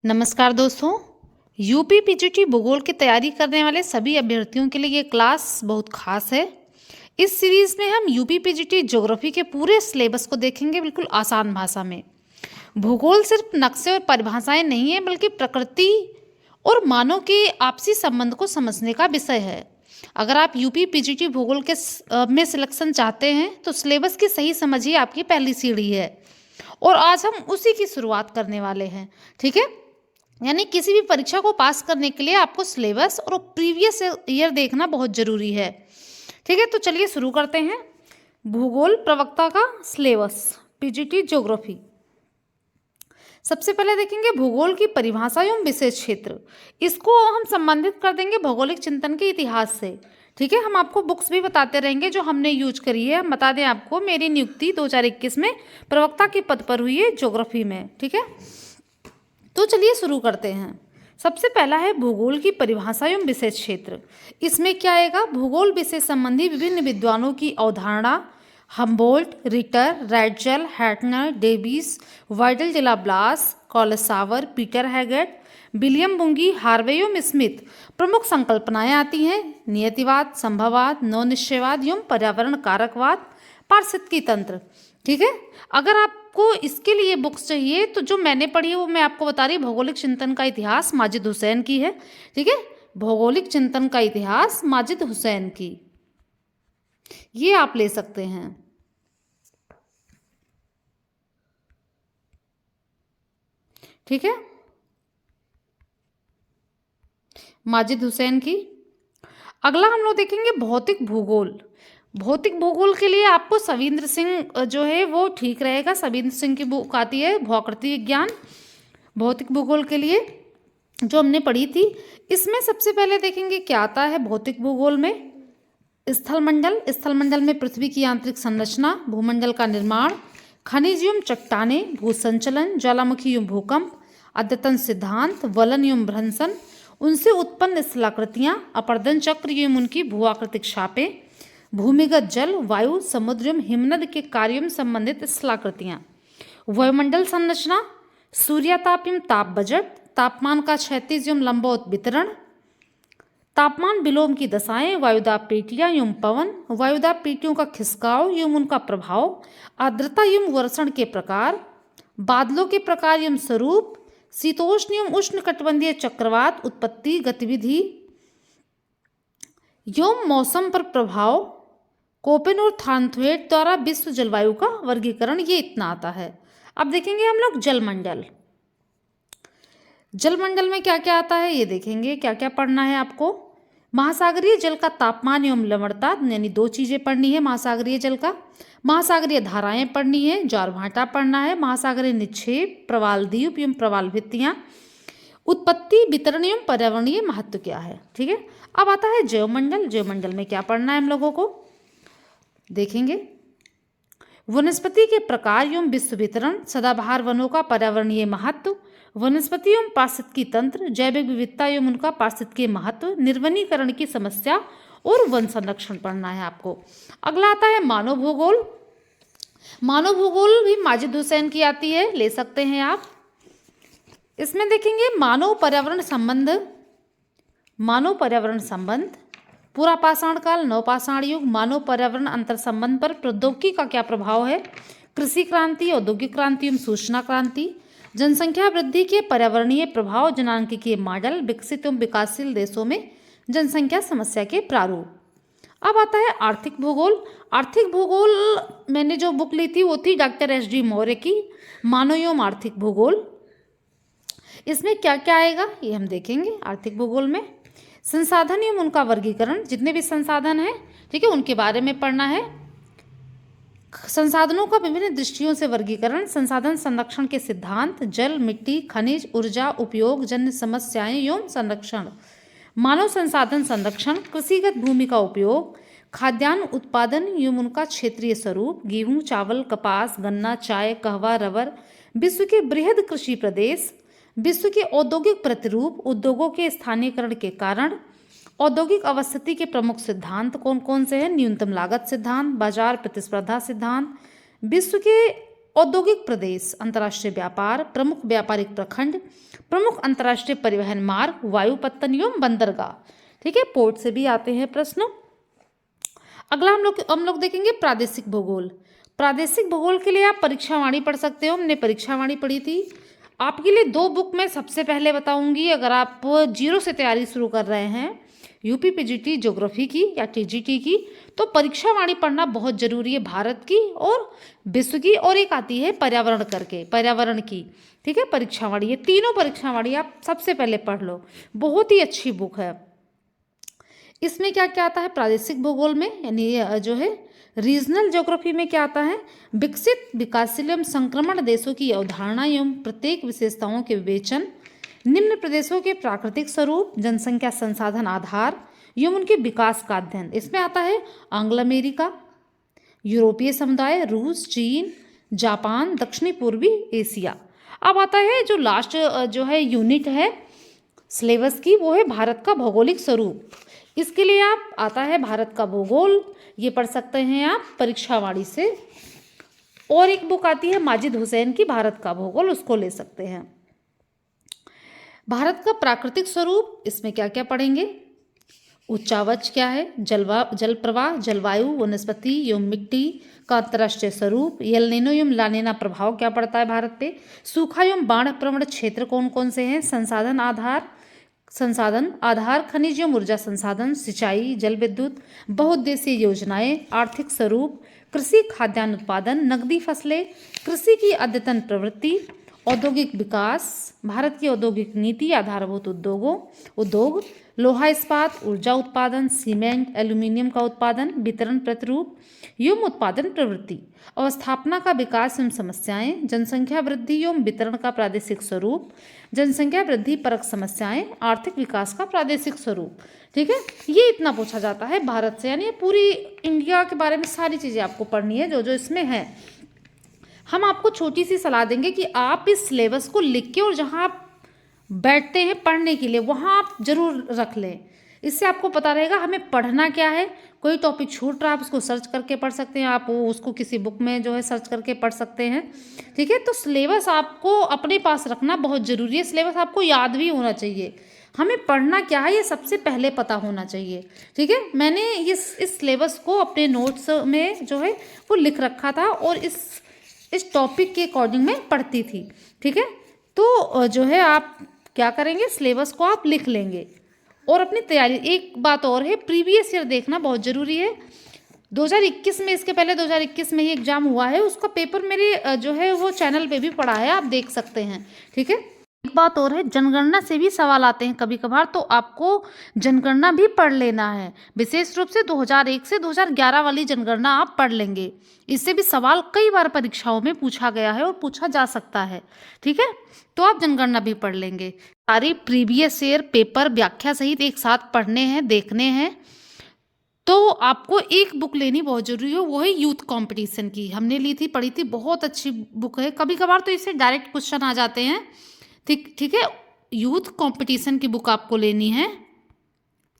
नमस्कार दोस्तों। UP PGT भूगोल की तैयारी करने वाले सभी अभ्यर्थियों के लिए ये क्लास बहुत खास है। इस सीरीज में हम यूपी पीजीटी ज्योग्राफी के पूरे सिलेबस को देखेंगे बिल्कुल आसान भाषा में। भूगोल सिर्फ नक्शे और परिभाषाएं नहीं है, बल्कि प्रकृति और मानव के आपसी संबंध को समझने का विषय है। अगर आप यूपी पीजीटी भूगोल के में सिलेक्शन चाहते हैं तो सिलेबस की सही समझ ही आपकी पहली सीढ़ी है, और आज हम उसी की शुरुआत करने वाले हैं। ठीक है, यानी किसी भी परीक्षा को पास करने के लिए आपको सिलेबस और प्रीवियस ईयर देखना बहुत ज़रूरी है। ठीक है, तो चलिए शुरू करते हैं। भूगोल प्रवक्ता का सिलेबस, पीजीटी ज्योग्राफी। सबसे पहले देखेंगे भूगोल की परिभाषा एवं विशेष क्षेत्र। इसको हम संबंधित कर देंगे भौगोलिक चिंतन के इतिहास से। ठीक है, हम आपको बुक्स भी बताते रहेंगे जो हमने यूज करी है। हम बता दें आपको, मेरी नियुक्ति 2021 में प्रवक्ता के पद पर हुई है ज्योग्राफी में। ठीक है, तो चलिए शुरू करते हैं। सबसे पहला है भूगोल की परिभाषा एवं विशेष क्षेत्र। इसमें क्या आएगा? भूगोल विषय संबंधी विभिन्न विद्वानों की अवधारणा, Humboldt, Ritter, Ratzel, Hettner, Davis, Vidal de la Blache, Carl Sauer, Peter Haggett, William Bunge, Harvey एवं स्मिथ प्रमुख संकल्पनाएं आती हैं। नियतिवाद, संभववाद, नौ निश्चयवाद एवं पर्यावरण कारकवाद, पारिस्थितिकी तंत्र। ठीक है, अगर आपको इसके लिए बुक्स चाहिए तो जो मैंने पढ़ी है वो मैं आपको बता रही हूँ। भौगोलिक चिंतन का इतिहास माजिद हुसैन की है। ठीक है, भौगोलिक चिंतन का इतिहास माजिद हुसैन की, ये आप ले सकते हैं। ठीक है, माजिद हुसैन की। अगला हम लोग देखेंगे भौतिक भूगोल। भौतिक भूगोल के लिए आपको सविंद्र सिंह जो है वो ठीक रहेगा। सविंद्र सिंह की बुक आती है भूआकृति विज्ञान, भौतिक भूगोल के लिए, जो हमने पढ़ी थी। इसमें सबसे पहले देखेंगे क्या आता है भौतिक भूगोल में। स्थलमंडल, स्थलमंडल में पृथ्वी की आंतरिक संरचना, भूमंडल का निर्माण, खनिज एवं चट्टानें, भूसंचलन, ज्वालामुखी एवं भूकंप, अद्यतन सिद्धांत, वलन एवं भ्रंशन, उनसे उत्पन्न स्थलाकृतियाँ, अपर्दन चक्र एवं उनकी भूआकृतिक छापें, भूमिगत जल, वायु, समुद्र एवं हिमनद के कार्यों में संबंधित स्थलाकृतियाँ, वायुमंडल संरचना, सूर्यताप एवं ताप बजट, तापमान का क्षैतिज एवं लंबवत वितरण, तापमान विलोम की दशाएं, वायुदाब पेटियां एवं पवन, वायुदाब पेटियों का खिसकाव एवं उनका प्रभाव, आर्द्रता एवं वर्षण के प्रकार, बादलों के प्रकार एवं स्वरूप, शीतोष्ण एवं उष्ण कटिबंधीय चक्रवात उत्पत्ति गतिविधि एवं मौसम पर प्रभाव, कोपेन और थानथवेट द्वारा विश्व जलवायु का वर्गीकरण, ये इतना आता है। अब देखेंगे हम लोग जलमंडल। जलमंडल में क्या क्या आता है ये देखेंगे। क्या क्या पढ़ना है आपको? महासागरीय जल का तापमान एवं लवणता, यानी दो चीजें पढ़नी है महासागरीय जल का। महासागरीय धाराएं पढ़नी है, ज्वार भाटा पढ़ना है, महासागरीय निक्षेप, प्रवाल द्वीप एवं प्रवाल भित्तियां, उत्पत्ति, वितरण एवं पर्यावरणीय महत्व क्या है। ठीक है, अब आता है जैवमंडल। जैवमंडल में क्या पढ़ना है हम लोगों को देखेंगे। वनस्पति के प्रकार एवं विश्व वितरण, सदाबहार वनों का पर्यावरणीय महत्व, वनस्पति एवं पारिस्थितिकी तंत्र, जैविक विविधता एवं उनका पारिस्थितिकीय महत्व, निर्वनीकरण की समस्या और वन संरक्षण पढ़ना है आपको। अगला आता है मानव भूगोल। मानव भूगोल भी माजिद हुसैन की आती है, ले सकते हैं आप। इसमें देखेंगे मानव पर्यावरण संबंध, मानव पर्यावरण संबंध, पूरा पाषाण काल, नवपाषाण युग, मानव पर्यावरण अंतर संबंध पर प्रौद्योगिकी का क्या प्रभाव है, कृषि क्रांति, औद्योगिक क्रांति एवं सूचना क्रांति, जनसंख्या वृद्धि के पर्यावरणीय प्रभाव, जनांकीय मॉडल, विकसित एवं विकासशील देशों में जनसंख्या समस्या के प्रारूप। अब आता है आर्थिक भूगोल। आर्थिक भूगोल मैंने जो बुक ली थी वो थी डॉक्टर एस.डी. मौर्य की मानव एवं आर्थिक भूगोल। इसमें क्या क्या आएगा ये हम देखेंगे। आर्थिक भूगोल में संसाधन एवं उनका वर्गीकरण, जितने भी संसाधन हैं, ठीक है, उनके बारे में पढ़ना है। संसाधनों का विभिन्न दृष्टियों से वर्गीकरण, संसाधन संरक्षण के सिद्धांत, जल, मिट्टी, खनिज, ऊर्जा उपयोग जन्य समस्याएं एवं संरक्षण, मानव संसाधन संरक्षण, कृषिगत भूमि का उपयोग, खाद्यान्न उत्पादन एवं उनका क्षेत्रीय स्वरूप, गेहूं, चावल, कपास, गन्ना, चाय, कहवा, रबर, विश्व के बृहद कृषि प्रदेश, विश्व के औद्योगिक प्रतिरूप, उद्योगों के स्थानीयकरण के कारण, औद्योगिक अवस्थिति के प्रमुख सिद्धांत कौन कौन से हैं, न्यूनतम लागत सिद्धांत, बाजार प्रतिस्पर्धा सिद्धांत, विश्व के औद्योगिक प्रदेश, अंतर्राष्ट्रीय व्यापार, प्रमुख व्यापारिक प्रखंड, प्रमुख अंतर्राष्ट्रीय परिवहन मार्ग, वायुपत्तन एवं बंदरगाह। ठीक है, पोर्ट से भी आते हैं प्रश्न। अगला हम लोग देखेंगे प्रादेशिक भूगोल। प्रादेशिक भूगोल के लिए आप परीक्षावाणी पढ़ सकते हो, हमने परीक्षावाणी पढ़ी थी। आपके लिए 2 बुक मैं सबसे पहले बताऊंगी। अगर आप 0 से तैयारी शुरू कर रहे हैं यूपी पीजीटी ज्योग्राफी की या टीजीटी की, तो परीक्षावाणी पढ़ना बहुत जरूरी है, भारत की और विश्व की। और एक आती है पर्यावरण की, ठीक है, परीक्षावाणी। ये तीनों परीक्षावाणी आप सबसे पहले पढ़ लो, बहुत ही अच्छी बुक है। इसमें क्या क्या आता है प्रादेशिक भूगोल में, यानी जो है रीजनल ज्योग्राफी में क्या आता है, विकसित, विकासशील एवं संक्रमण देशों की अवधारणा एवं प्रत्येक विशेषताओं के विवेचन, निम्न प्रदेशों के प्राकृतिक स्वरूप, जनसंख्या संसाधन आधार एवं उनके विकास का अध्ययन। इसमें आता है एंग्लो अमेरिका, यूरोपीय समुदाय, रूस, चीन, जापान, दक्षिणी पूर्वी एशिया। अब आता है जो लास्ट जो है यूनिट है सिलेबस की, वो है भारत का भौगोलिक स्वरूप। इसके लिए आप आता है भारत का भूगोल, ये पढ़ सकते हैं आप परीक्षावाणी से। और एक बुक आती है माजिद हुसैन की भारत का भूगोल, उसको ले सकते हैं। भारत का प्राकृतिक स्वरूप, इसमें क्या क्या पढ़ेंगे, उच्चावच क्या है, जल प्रवाह, जलवायु, वनस्पति एवं मिट्टी का अंतर्राष्ट्रीय स्वरूप, एल नीनो एवं ला नीना प्रभाव क्या पड़ता है भारत पे, सूखा एवं बाढ़ प्रवण क्षेत्र कौन कौन से हैं, संसाधन आधार, खनिज एवं ऊर्जा संसाधन, सिंचाई, जल विद्युत, बहुउद्देशीय योजनाएं, आर्थिक स्वरूप, कृषि खाद्यान्न उत्पादन, नकदी फसलें, कृषि की अद्यतन प्रवृत्ति, औद्योगिक विकास, भारत की औद्योगिक नीति, आधारभूत उद्योग, लोहा इस्पात, ऊर्जा उत्पादन, सीमेंट, एल्यूमिनियम का उत्पादन, वितरण प्रतिरूप एवं उत्पादन प्रवृत्ति, अवस्थापना का विकास एवं समस्याएं, जनसंख्या वृद्धि एवं वितरण का प्रादेशिक स्वरूप, जनसंख्या वृद्धि परक समस्याएं, आर्थिक विकास का प्रादेशिक स्वरूप। ठीक है, ये इतना पूछा जाता है भारत से, यानी पूरी इंडिया के बारे में सारी चीज़ें आपको पढ़नी है जो जो इसमें है। हम आपको छोटी सी सलाह देंगे कि आप इस सिलेबस को लिख के और जहाँ आप बैठते हैं पढ़ने के लिए वहाँ आप जरूर रख लें। इससे आपको पता रहेगा हमें पढ़ना क्या है। कोई टॉपिक छूट रहा है आप उसको सर्च करके पढ़ सकते हैं, आप उसको किसी बुक में जो है सर्च करके पढ़ सकते हैं। ठीक है, तो सिलेबस आपको अपने पास रखना बहुत ज़रूरी है। सिलेबस आपको याद भी होना चाहिए, हमें पढ़ना क्या है ये सबसे पहले पता होना चाहिए। ठीक है, मैंने इस सिलेबस को अपने नोट्स में जो है वो लिख रखा था और इस टॉपिक के अकॉर्डिंग मैं पढ़ती थी। ठीक है, तो जो है आप क्या करेंगे, सिलेबस को आप लिख लेंगे और अपनी तैयारी। एक बात और है, प्रीवियस ईयर देखना बहुत ज़रूरी है। 2021 में, इसके पहले 2021 में ही एग्जाम हुआ है, उसका पेपर मेरे जो है वो चैनल पे भी पड़ा है, आप देख सकते हैं। ठीक है, एक बात और है, जनगणना से भी सवाल आते हैं कभी कभार, तो आपको जनगणना भी पढ़ लेना है। विशेष रूप से 2001 से 2011 वाली जनगणना आप पढ़ लेंगे, इससे भी सवाल कई बार परीक्षाओं में पूछा गया है और पूछा जा सकता है। ठीक है, तो आप जनगणना भी पढ़ लेंगे। सारी प्रीवियस ईयर पेपर व्याख्या सहित एक साथ पढ़ने हैं, देखने हैं। तो आपको एक बुक लेनी बहुत जरूरी है, वो है यूथ कंपटीशन की। हमने ली थी, पढ़ी थी, बहुत अच्छी बुक है। कभी कभार तो इससे डायरेक्ट क्वेश्चन आ जाते हैं। ठीक है, यूथ कंपटीशन की बुक आपको लेनी है।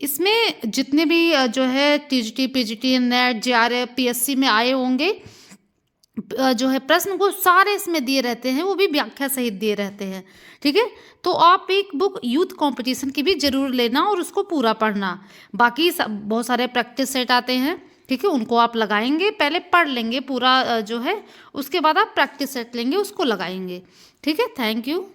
इसमें जितने भी जो है TGT, PGT, net, JRF, PSC में आए होंगे जो है प्रश्न, को सारे इसमें दिए रहते हैं, वो भी व्याख्या सहित दिए रहते हैं। ठीक है, तो आप एक बुक यूथ कंपटीशन की भी जरूर लेना और उसको पूरा पढ़ना। बाकी बहुत सारे प्रैक्टिस सेट आते हैं, ठीक है, उनको आप लगाएंगे, पहले पढ़ लेंगे पूरा जो है, उसके बाद आप प्रैक्टिस सेट लेंगे, उसको लगाएंगे। ठीक है, थैंक यू।